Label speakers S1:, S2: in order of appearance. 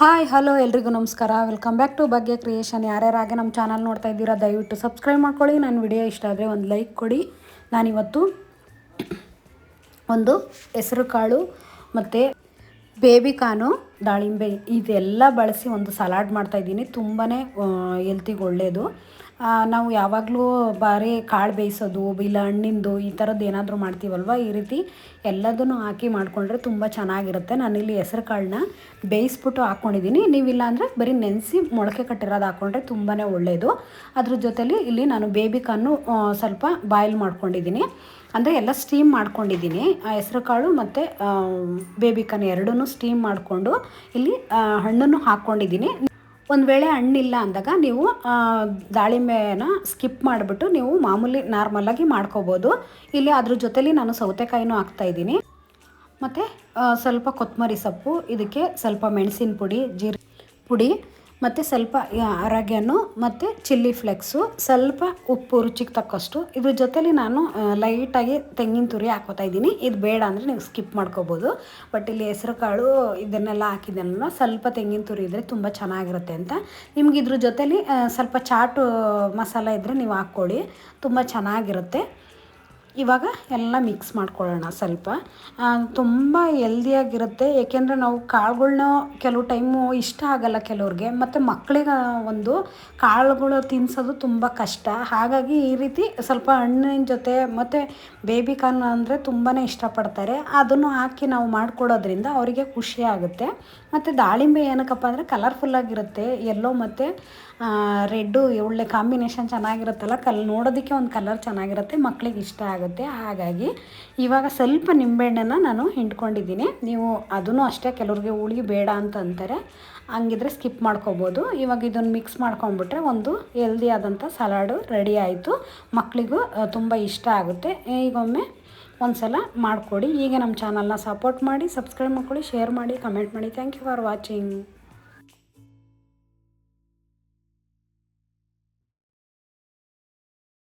S1: Hi hello ಎಲ್ರಿಗೂ ನಮಸ್ಕಾರ. Welcome back to Bhagya creation. ಯಾರ್ಯಾರಾಗೆ ನಮ್ಮ ಚಾನಲ್ ನೋಡ್ತಾ ಇದ್ದೀರಾ ದಯವಿಟ್ಟು ಸಬ್ಸ್ಕ್ರೈಬ್ ಮಾಡ್ಕೊಳ್ಳಿ. ನನ್ನ ವಿಡಿಯೋ ಇಷ್ಟ ಆದರೆ ಒಂದು ಲೈಕ್ ಕೊಡಿ. ನಾನಿವತ್ತು ಒಂದು ಹೆಸರು ಕಾಳು ಮತ್ತು ಬೇಬಿಕಾನು ದಾಳಿಂಬೆ ಇದೆಲ್ಲ ಬಳಸಿ ಒಂದು ಸಲಾಡ್ ಮಾಡ್ತಾಯಿದ್ದೀನಿ. ತುಂಬಾ ಹೆಲ್ತಿಗೆ ಒಳ್ಳೆಯದು. ನಾವು ಯಾವಾಗಲೂ ಬಾರಿ ಕಾಳು ಬೇಯಿಸೋದು ಇಲ್ಲ ಹಣ್ಣಿಂದು ಈ ಥರದ್ದು ಏನಾದರೂ ಮಾಡ್ತೀವಲ್ವ, ಈ ರೀತಿ ಎಲ್ಲದನ್ನು ಹಾಕಿ ಮಾಡಿಕೊಂಡ್ರೆ ತುಂಬ ಚೆನ್ನಾಗಿರುತ್ತೆ. ನಾನಿಲ್ಲಿ ಹೆಸರು ಕಾಳನ್ನ ಬೇಯಿಸ್ಬಿಟ್ಟು ಹಾಕ್ಕೊಂಡಿದ್ದೀನಿ. ನೀವಿಲ್ಲ ಅಂದರೆ ಬರೀ ನೆನೆಸಿ ಮೊಳಕೆ ಕಟ್ಟಿರೋದು ಹಾಕ್ಕೊಂಡ್ರೆ ತುಂಬಾ ಒಳ್ಳೆಯದು. ಅದ್ರ ಜೊತೆಲಿ ಇಲ್ಲಿ ನಾನು ಬೇಬಿಕಾನು ಸ್ವಲ್ಪ ಬಾಯ್ಲ್ ಮಾಡ್ಕೊಂಡಿದ್ದೀನಿ, ಅಂದರೆ ಎಲ್ಲ ಸ್ಟೀಮ್ ಮಾಡ್ಕೊಂಡಿದ್ದೀನಿ. ಹೆಸರು ಕಾಳು ಮತ್ತು ಬೇಬಿಕಾನ್ ಎರಡೂ ಸ್ಟೀಮ್ ಮಾಡಿಕೊಂಡು ಇಲ್ಲಿ ಹಣ್ಣನ್ನು ಹಾಕ್ಕೊಂಡಿದ್ದೀನಿ. ಒಂದು ವೇಳೆ ಹಣ್ಣಿಲ್ಲ ಅಂದಾಗ ನೀವು ದಾಳಿಂಬೆನ ಸ್ಕಿಪ್ ಮಾಡಿಬಿಟ್ಟು ನೀವು ಮಾಮೂಲಿ ನಾರ್ಮಲಾಗಿ ಮಾಡ್ಕೋಬೋದು. ಇಲ್ಲಿ ಅದ್ರ ಜೊತೆಲಿ ನಾನು ಸೌತೆಕಾಯಿನೂ ಹಾಕ್ತಾಯಿದ್ದೀನಿ ಮತ್ತು ಸ್ವಲ್ಪ ಕೊತ್ತಂಬರಿ ಸೊಪ್ಪು, ಇದಕ್ಕೆ ಸ್ವಲ್ಪ ಮೆಣಸಿನ ಪುಡಿ, ಜೀರಿಗೆ ಪುಡಿ ಮತ್ತು ಸ್ವಲ್ಪ ಅರಗೆನು ಮತ್ತು ಚಿಲ್ಲಿ ಫ್ಲೆಕ್ಸು, ಸ್ವಲ್ಪ ಉಪ್ಪು ರುಚಿಗೆ ತಕ್ಕಷ್ಟು. ಇದ್ರ ಜೊತೆಲಿ ನಾನು ಲೈಟಾಗಿ ತೆಂಗಿನ ತುರಿ ಹಾಕೋತಾ ಇದ್ದೀನಿ. ಇದು ಬೇಡ ಅಂದರೆ ನೀವು ಸ್ಕಿಪ್ ಮಾಡ್ಕೋಬೋದು. ಬಟ್ ಇಲ್ಲಿ ಹೆಸರು ಕಾಳು ಇದನ್ನೆಲ್ಲ ಹಾಕಿದ್ದೆನಲ್ಲ, ಸ್ವಲ್ಪ ತೆಂಗಿನ ತುರಿ ಇದ್ದರೆ ತುಂಬ ಚೆನ್ನಾಗಿರುತ್ತೆ ಅಂತ. ನಿಮ್ಗೆ ಇದ್ರ ಜೊತೆಲಿ ಸ್ವಲ್ಪ ಚಾಟು ಮಸಾಲ ಇದ್ದರೆ ನೀವು ಹಾಕ್ಕೊಳ್ಳಿ, ತುಂಬ ಚೆನ್ನಾಗಿರುತ್ತೆ. ಇವಾಗ ಎಲ್ಲ ಮಿಕ್ಸ್ ಮಾಡ್ಕೊಳ್ಳೋಣ. ಸ್ವಲ್ಪ ತುಂಬ ಹೆಲ್ದಿಯಾಗಿರುತ್ತೆ. ಏಕೆಂದರೆ ನಾವು ಕಾಳುಗಳ್ನ ಕೆಲವು ಟೈಮು ಇಷ್ಟ ಆಗೋಲ್ಲ ಕೆಲವ್ರಿಗೆ, ಮತ್ತು ಮಕ್ಕಳಿಗೆ ಒಂದು ಕಾಳುಗಳು ತಿನ್ನಿಸೋದು ತುಂಬ ಕಷ್ಟ. ಹಾಗಾಗಿ ಈ ರೀತಿ ಸ್ವಲ್ಪ ಹಣ್ಣಿನ ಜೊತೆ ಮತ್ತು ಬೇಬಿಕಾರ್ನ್ ಅಂದರೆ ತುಂಬಾ ಇಷ್ಟಪಡ್ತಾರೆ. ಅದನ್ನು ಹಾಕಿ ನಾವು ಮಾಡಿಕೊಡೋದ್ರಿಂದ ಅವರಿಗೆ ಖುಷಿ ಆಗುತ್ತೆ. ಮತ್ತು ದಾಳಿಂಬೆ ಏನಕ್ಕಪ್ಪ ಅಂದರೆ ಕಲರ್ಫುಲ್ಲಾಗಿರುತ್ತೆ. ಯೆಲ್ಲೋ ಮತ್ತು ರೆಡ್ಡು ಒಳ್ಳೆ ಕಾಂಬಿನೇಷನ್ ಚೆನ್ನಾಗಿರುತ್ತಲ್ಲ, ನೋಡೋದಕ್ಕೆ ಒಂದು ಕಲರ್ ಚೆನ್ನಾಗಿರುತ್ತೆ, ಮಕ್ಕಳಿಗೆ ಇಷ್ಟ ಆಗುತ್ತೆ. ಹಾಗಾಗಿ ಇವಾಗ ಸ್ವಲ್ಪ ನಿಂಬೆಹಣ್ಣನ್ನು ನಾನು ಹಿಂಡ್ಕೊಂಡಿದ್ದೀನಿ. ನೀವು ಅದನ್ನು ಅಷ್ಟೇ, ಕೆಲವ್ರಿಗೆ ಹುಳಿ ಬೇಡ ಅಂತ ಅಂತಾರೆ, ಹಂಗಿದ್ರೆ ಸ್ಕಿಪ್ ಮಾಡ್ಕೋಬೋದು. ಇವಾಗ ಇದನ್ನು ಮಿಕ್ಸ್ ಮಾಡ್ಕೊಂಡ್ಬಿಟ್ರೆ ಒಂದು ಹೆಲ್ದಿ ಆದಂಥ ಸಲಾಡು ರೆಡಿ ಆಯಿತು. ಮಕ್ಕಳಿಗೂ ತುಂಬ ಇಷ್ಟ ಆಗುತ್ತೆ. ಈಗೊಮ್ಮೆ ಒಂದು ಸಲ ಮಾಡಿಕೊಡಿ. ಹೀಗೆ ನಮ್ಮ ಚಾನಲ್ನ ಸಪೋರ್ಟ್ ಮಾಡಿ, ಸಬ್ಸ್ಕ್ರೈಬ್ ಮಾಡ್ಕೊಳ್ಳಿ, ಶೇರ್ ಮಾಡಿ, ಕಮೆಂಟ್ ಮಾಡಿ. Thank you for watching.